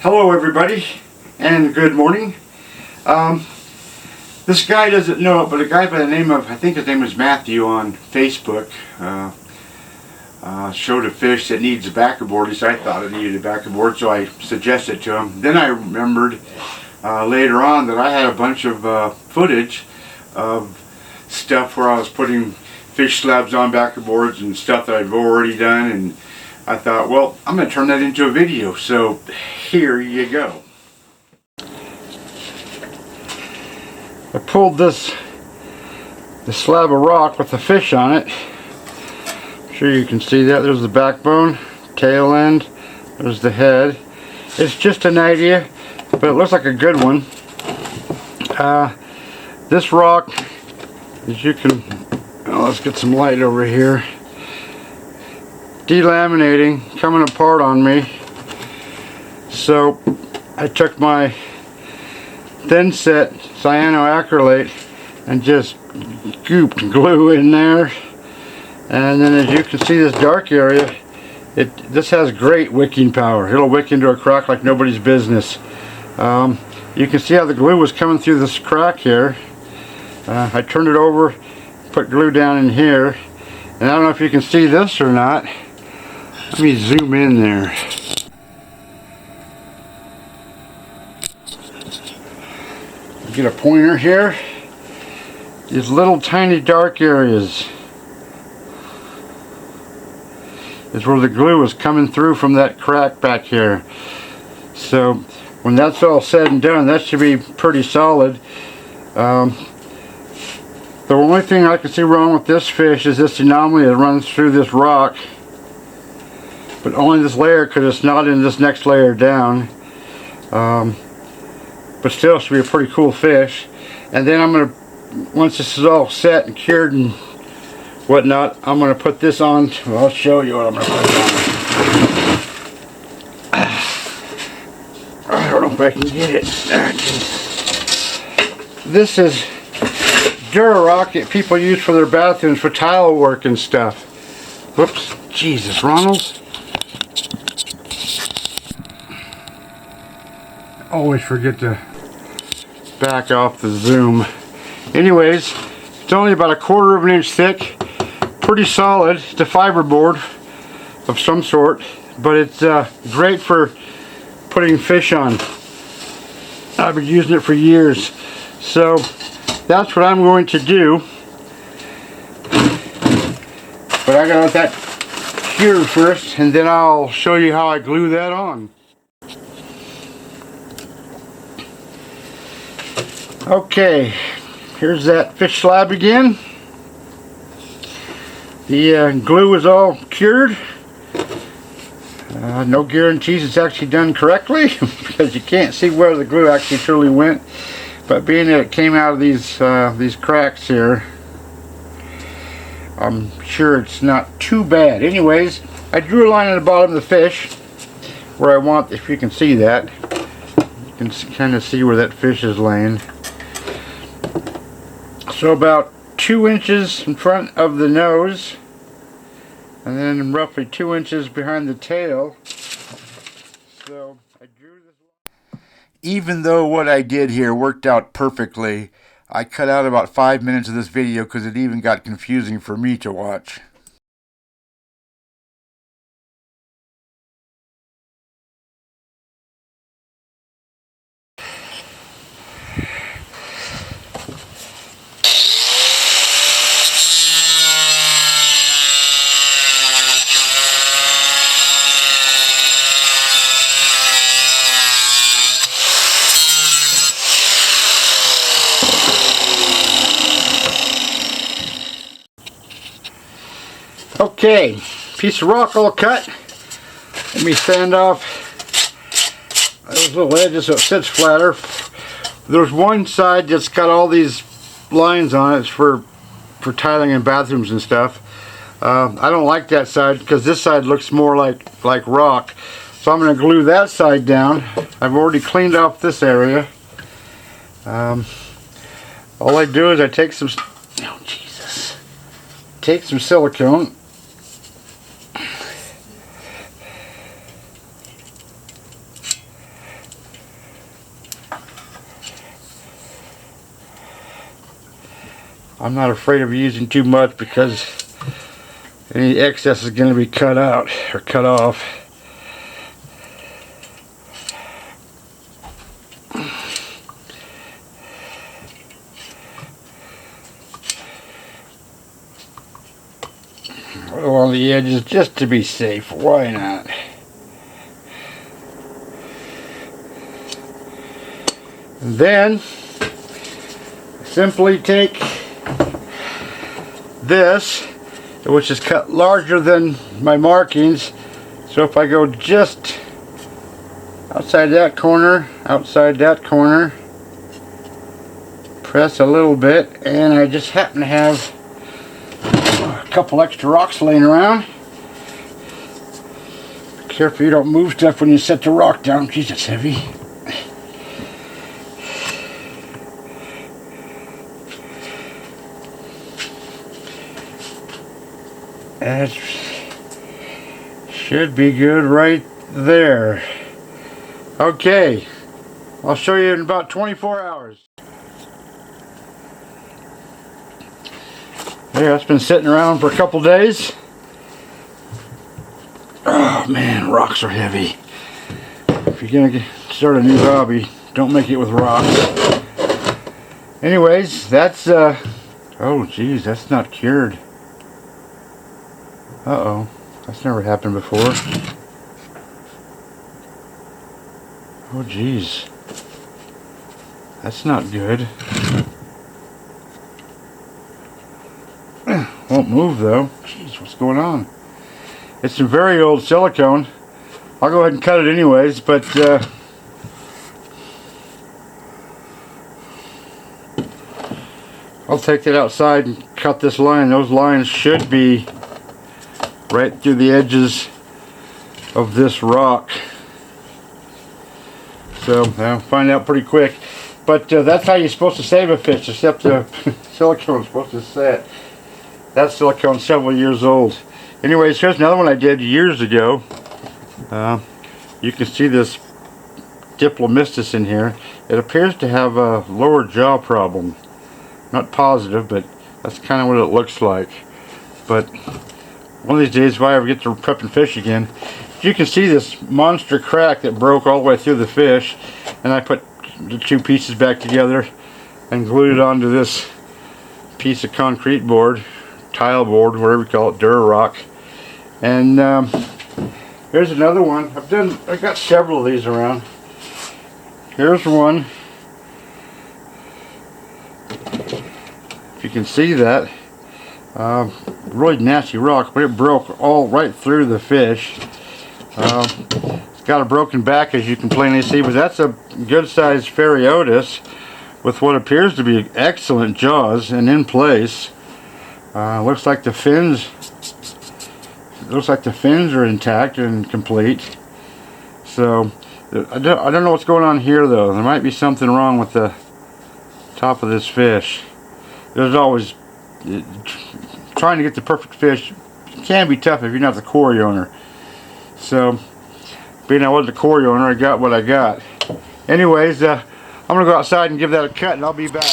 Hello everybody, and good morning. This guy doesn't know it, but a guy by the name of, I think his name is Matthew on Facebook, showed a fish that needs a backer board. At least I thought it needed a backer board, so I suggested it to him. Then I remembered later on that I had a bunch of footage of stuff where I was putting fish slabs on backer boards and stuff that I've already done, and I thought, well, I'm going to turn that into a video, so here you go. I pulled this slab of rock with the fish on it. I'm sure you can see that. There's the backbone, tail end, there's the head. It's just an idea, but it looks like a good one. This rock, as you can, let's get some light over here. Delaminating, coming apart on me. So I took my thin set cyanoacrylate and just scooped glue in there, and then as you can see, this dark area, this has great wicking power. It'll wick into a crack like nobody's business. You can see how the glue was coming through this crack here. I turned it over, put glue down in here, and I don't know if you can see this or not. Let me zoom in there. Get a pointer here. These little tiny dark areas is where the glue is coming through from that crack back here. So when that's all said and done, that should be pretty solid. The only thing I can see wrong with this fish is this anomaly that runs through this rock, but only this layer because it's not in this next layer down. But still should be a pretty cool fish. And then I'm going to, once this is all set and cured and whatnot, I'm going to put this on. Well, I'll show you what I'm going to put on. I don't know if I can get it. This is Durarock that people use for their bathrooms for tile work and stuff. Whoops, Jesus, Ronald. Always forget to back off the zoom. Anyways, it's only about 1/4 of an inch thick, pretty solid. It's a fiberboard of some sort, but it's great for putting fish on. I've been using it for years, so that's what I'm going to do. But I gotta let that cure first, and then I'll show you how I glue that on. Okay, here's that fish slab again. The glue is all cured. No guarantees it's actually done correctly because you can't see where the glue actually truly went. But being that it came out of these cracks here, I'm sure it's not too bad. Anyways, I drew a line on the bottom of the fish where I want, if you can see that, you can kind of see where that fish is laying. So about 2 inches in front of the nose, and then roughly 2 inches behind the tail. So I drew this. Even though what I did here worked out perfectly, I cut out about 5 minutes of this video because it even got confusing for me to watch. Okay, piece of rock all cut. Let me sand off those little edges so it sits flatter. There's one side that's got all these lines on it. It's for tiling in bathrooms and stuff. I don't like that side because this side looks more like rock. So I'm going to glue that side down. I've already cleaned off this area. All I do is I take some, oh Jesus, take some silicone, I'm not afraid of using too much because any excess is going to be cut out or cut off. Along the edges just to be safe. Why not? And then simply take this, which is cut larger than my markings, so if I go just outside that corner, press a little bit, and I just happen to have a couple extra rocks laying around. Be careful you don't move stuff when you set the rock down. Geez, it's heavy. That should be good right there. Okay, I'll show you in about 24 hours. There, it's been sitting around for a couple days. Oh man, rocks are heavy. If you're gonna start a new hobby, don't make it with rocks. Anyways, that's oh geez, that's not cured. Uh-oh, that's never happened before. Oh geez, that's not good. Won't move though. Jeez, what's going on? It's some very old silicone. I'll go ahead and cut it anyways, but I'll take that outside and cut this line. Those lines should be right through the edges of this rock. So I'll find out pretty quick. But that's how you're supposed to save a fish, except the silicone is supposed to set. That silicone's several years old. Anyways, here's another one I did years ago. You can see this Diplomistus in here. It appears to have a lower jaw problem. Not positive, but that's kind of what it looks like. But one of these days, if I ever get to prepping fish again, you can see this monster crack that broke all the way through the fish, and I put the two pieces back together and glued it onto this piece of concrete board, tile board, whatever you call it, Durarock. And here's another one. I've got several of these around. Here's one. If you can see that. Really nasty rock, but it broke all right through the fish. It's got a broken back, as you can plainly see, but that's a good sized Ferriotis with what appears to be excellent jaws and in place. Looks like the fins are intact and complete. So I don't know what's going on here though. There might be something wrong with the top of this fish. There's always trying to get the perfect fish can be tough if you're not the quarry owner. So, being I wasn't the quarry owner, I got what I got. Anyways, I'm gonna go outside and give that a cut, and I'll be back.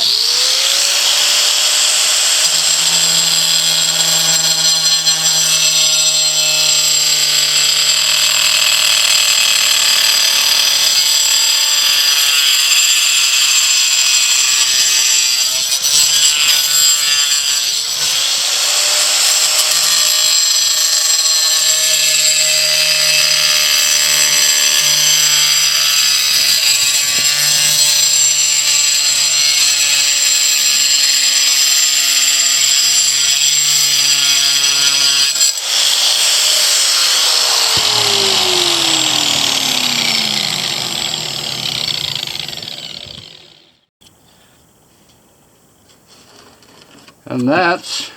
And that's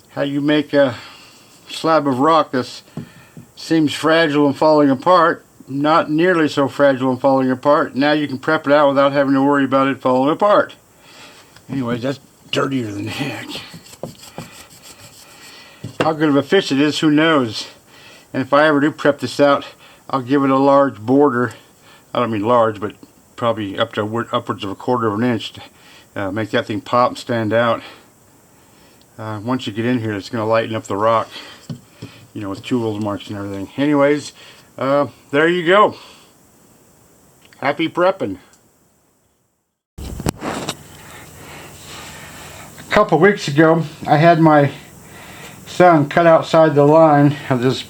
how you make a slab of rock that seems fragile and falling apart, not nearly so fragile and falling apart. Now you can prep it out without having to worry about it falling apart. Anyways, that's dirtier than heck. How good of a fish it is, who knows? And if I ever do prep this out, I'll give it a large border. I don't mean large, but probably upwards of 1/4 of an inch. make that thing pop and stand out. Once you get in here, it's going to lighten up the rock, you know, with tools marks and everything. Anyways, there you go. Happy prepping. A couple weeks ago, I had my son cut outside the line of this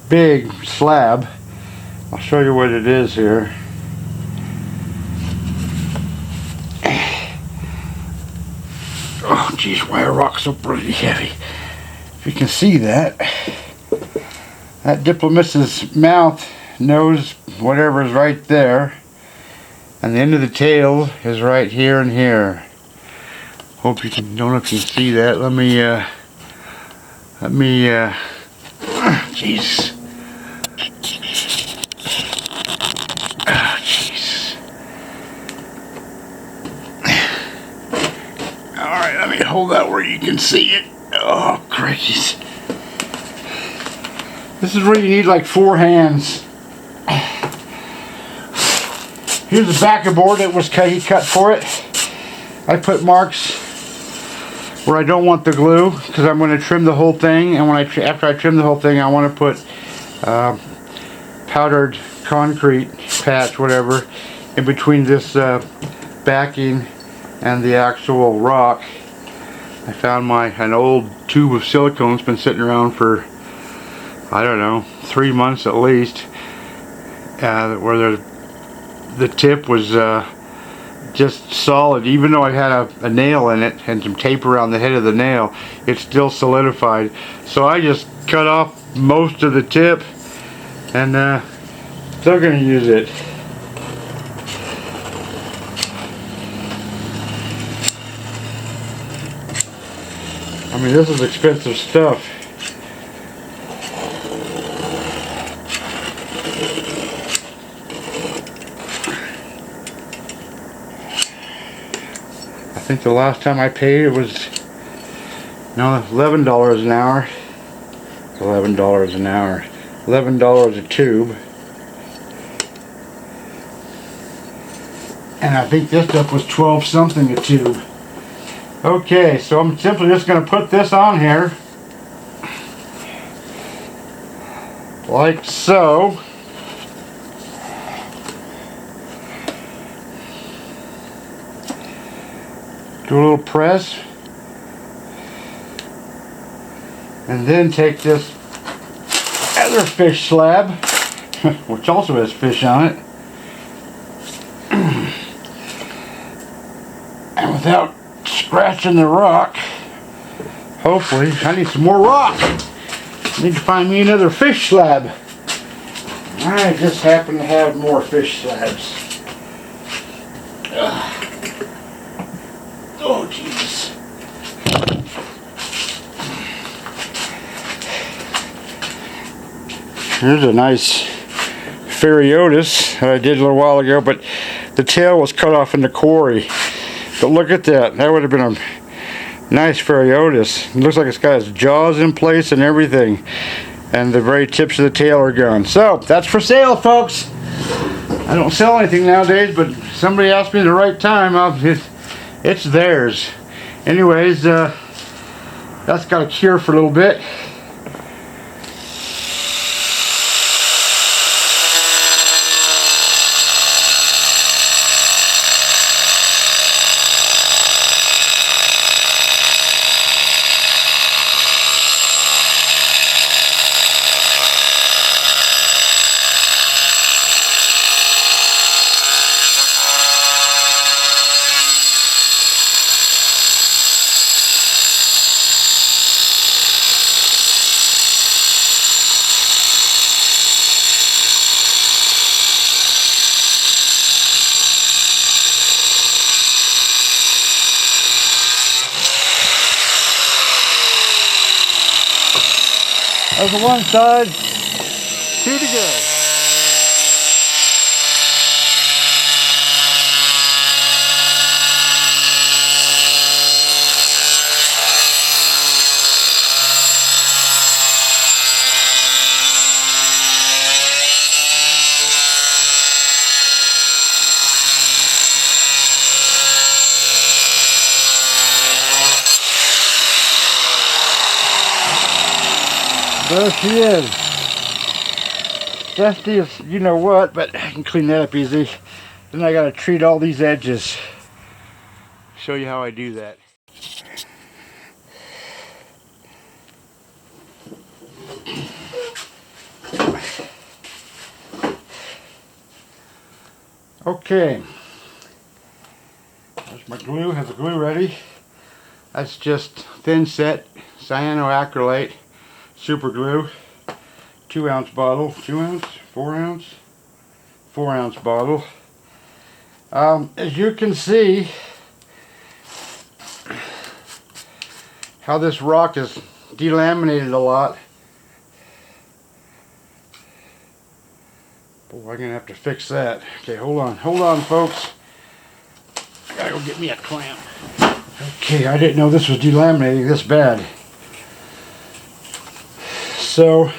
big slab. I'll show you what it is here. Oh geez, why are rocks so pretty heavy? If you can see that, that Diplomis's mouth, nose, whatever is right there, and the end of the tail is right here and here. Hope you can, don't know if you can see that. Let me, jeez. Ah, jeez. Alright, let me hold that where you can see it. Oh, crikey. This is where you need like 4 hands. Here's the backer board that was cut, he cut for it. I put marks where I don't want the glue because I'm going to trim the whole thing, and after I trim the whole thing, I want to put powdered concrete patch, whatever, in between this backing and the actual rock. I found an old tube of silicone. It's been sitting around for, I don't know, 3 months at least, where the tip was just solid. Even though I had a nail in it and some tape around the head of the nail, it's still solidified. So I just cut off most of the tip, and still gonna use it. I mean, this is expensive stuff. I think the last time I paid it was $11 an hour. $11 an hour. $11 a tube. And I think this stuff was 12 something a tube. Okay, so I'm simply just going to put this on here. Like so. Do a little press, and then take this other fish slab, which also has fish on it, and without scratching the rock, hopefully, I need some more rock. I need to find me another fish slab. I just happen to have more fish slabs. Oh, Jesus. Here's a nice Ferriotis that I did a little while ago, but the tail was cut off in the quarry. But look at that. That would have been a nice Ferriotis. It looks like it's got its jaws in place and everything. And the very tips of the tail are gone. So, that's for sale, folks. I don't sell anything nowadays, but somebody asked me the right time, it's theirs. Anyways, that's got to cure for a little bit. Over one side, 2 to go. There she is. Dusty as you know what, but I can clean that up easy. Then I gotta treat all these edges. Show you how I do that. Okay. There's my glue. Have the glue ready. That's just thin set cyanoacrylate super glue. 2 ounce bottle. 2 ounce? 4 ounce? 4 ounce bottle. As you can see, how this rock is delaminated a lot. Boy, I'm gonna have to fix that. Okay, hold on folks. I gotta go get me a clamp. Okay, I didn't know this was delaminating this bad. So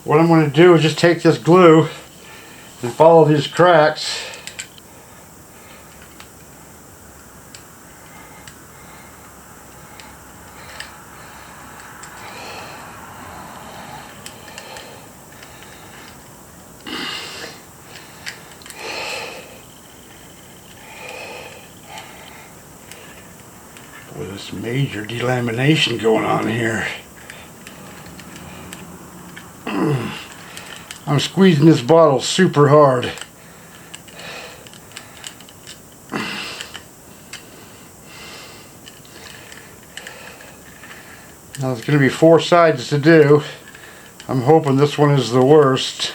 what I'm going to do is just take this glue and follow these cracks. Boy, there's major delamination going on here. I'm squeezing this bottle super hard. Now there's going to be 4 sides to do. I'm hoping this one is the worst.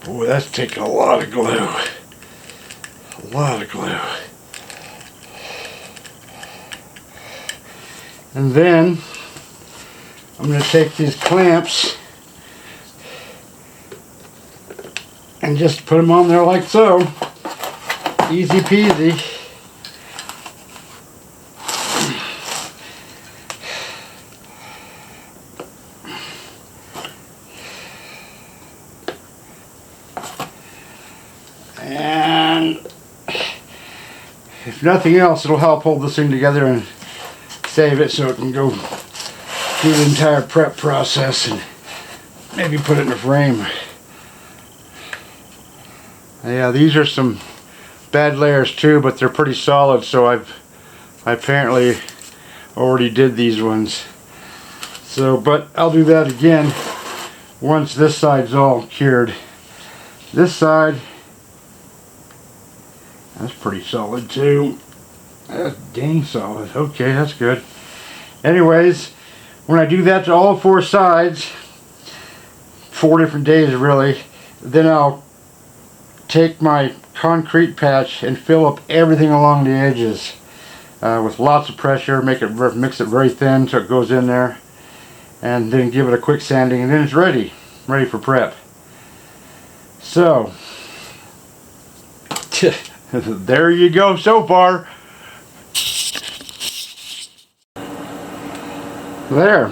Boy, that's taking a lot of glue. A lot of glue. And then I'm going to take these clamps and just put them on there like so. Easy peasy. And if nothing else, it'll help hold this thing together and save it so it can go through the entire prep process and maybe put it in a frame. Yeah, these are some bad layers too, but they're pretty solid, so I apparently already did these ones. So, but I'll do that again once this side's all cured. This side, that's pretty solid too. That's dang solid. Okay, that's good. Anyways, when I do that to all 4 sides, 4 different days really, then I'll take my concrete patch and fill up everything along the edges with lots of pressure, mix it very thin so it goes in there, and then give it a quick sanding, and then it's ready for prep. So there you go so far. There.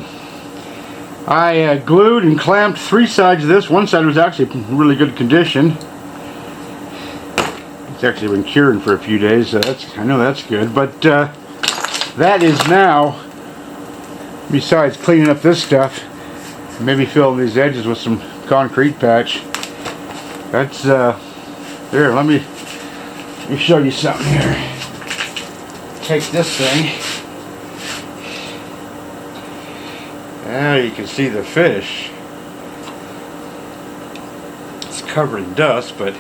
I glued and clamped 3 sides of this. One side was actually in really good condition. It's actually been curing for a few days, so I know that's good. But that is now, besides cleaning up this stuff, maybe filling these edges with some concrete patch. That's here. Let me show you something here. Take this thing. Now you can see the fish. It's covered in dust, but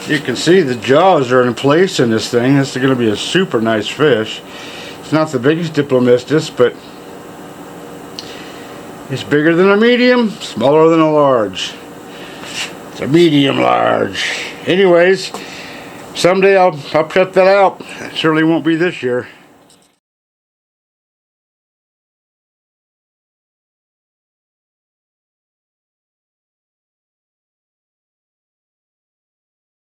you can see the jaws are in place in this thing. This is going to be a super nice fish. It's not the biggest Diplomistus, but it's bigger than a medium, smaller than a large. It's a medium large. Anyways, someday I'll cut that out. It certainly won't be this year.